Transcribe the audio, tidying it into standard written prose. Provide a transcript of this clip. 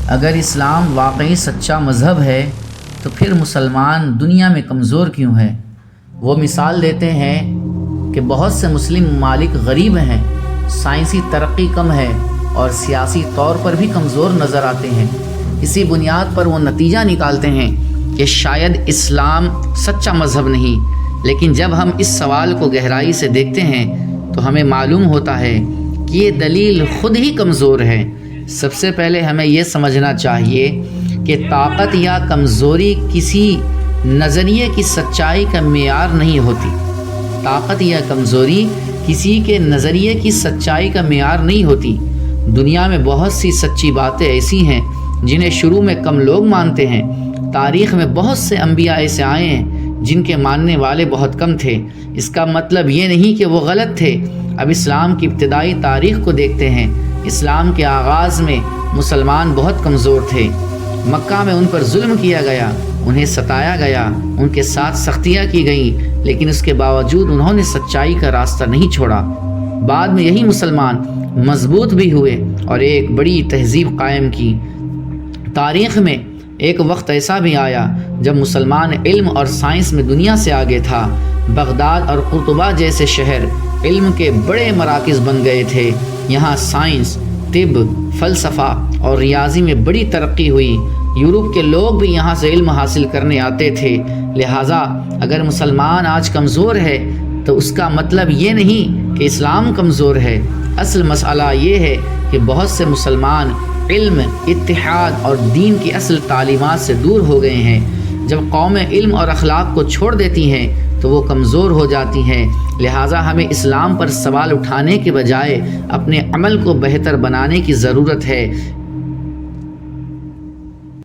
اگر اسلام واقعی سچا مذہب ہے تو پھر مسلمان دنیا میں کمزور کیوں ہے؟ وہ مثال دیتے ہیں کہ بہت سے مسلم ممالک غریب ہیں، سائنسی ترقی کم ہے اور سیاسی طور پر بھی کمزور نظر آتے ہیں۔ اسی بنیاد پر وہ نتیجہ نکالتے ہیں کہ شاید اسلام سچا مذہب نہیں۔ لیکن جب ہم اس سوال کو گہرائی سے دیکھتے ہیں تو ہمیں معلوم ہوتا ہے کہ یہ دلیل خود ہی کمزور ہے۔ سب سے پہلے ہمیں یہ سمجھنا چاہیے کہ طاقت یا کمزوری کسی نظریے کی سچائی کا معیار نہیں ہوتی۔ طاقت یا کمزوری کسی کے نظریے کی سچائی کا معیار نہیں ہوتی۔ دنیا میں بہت سی سچی باتیں ایسی ہیں جنہیں شروع میں کم لوگ مانتے ہیں۔ تاریخ میں بہت سے انبیاء ایسے آئے ہیں جن کے ماننے والے بہت کم تھے۔ اس کا مطلب یہ نہیں کہ وہ غلط تھے۔ اب اسلام کی ابتدائی تاریخ کو دیکھتے ہیں۔ اسلام کے آغاز میں مسلمان بہت کمزور تھے۔ مکہ میں ان پر ظلم کیا گیا، انہیں ستایا گیا، ان کے ساتھ سختیاں کی گئیں، لیکن اس کے باوجود انہوں نے سچائی کا راستہ نہیں چھوڑا۔ بعد میں یہی مسلمان مضبوط بھی ہوئے اور ایک بڑی تہذیب قائم کی۔ تاریخ میں ایک وقت ایسا بھی آیا جب مسلمان علم اور سائنس میں دنیا سے آگے تھا۔ بغداد اور قرطبہ جیسے شہر علم کے بڑے مراکز بن گئے تھے۔ یہاں سائنس، طب، فلسفہ اور ریاضی میں بڑی ترقی ہوئی۔ یورپ کے لوگ بھی یہاں سے علم حاصل کرنے آتے تھے۔ لہٰذا اگر مسلمان آج کمزور ہے تو اس کا مطلب یہ نہیں کہ اسلام کمزور ہے۔ اصل مسئلہ یہ ہے کہ بہت سے مسلمان علم، اتحاد اور دین کی اصل تعلیمات سے دور ہو گئے ہیں۔ جب قومیں علم اور اخلاق کو چھوڑ دیتی ہیں تو وہ کمزور ہو جاتی ہیں۔ لہٰذا ہمیں اسلام پر سوال اٹھانے کے بجائے اپنے عمل کو بہتر بنانے کی ضرورت ہے۔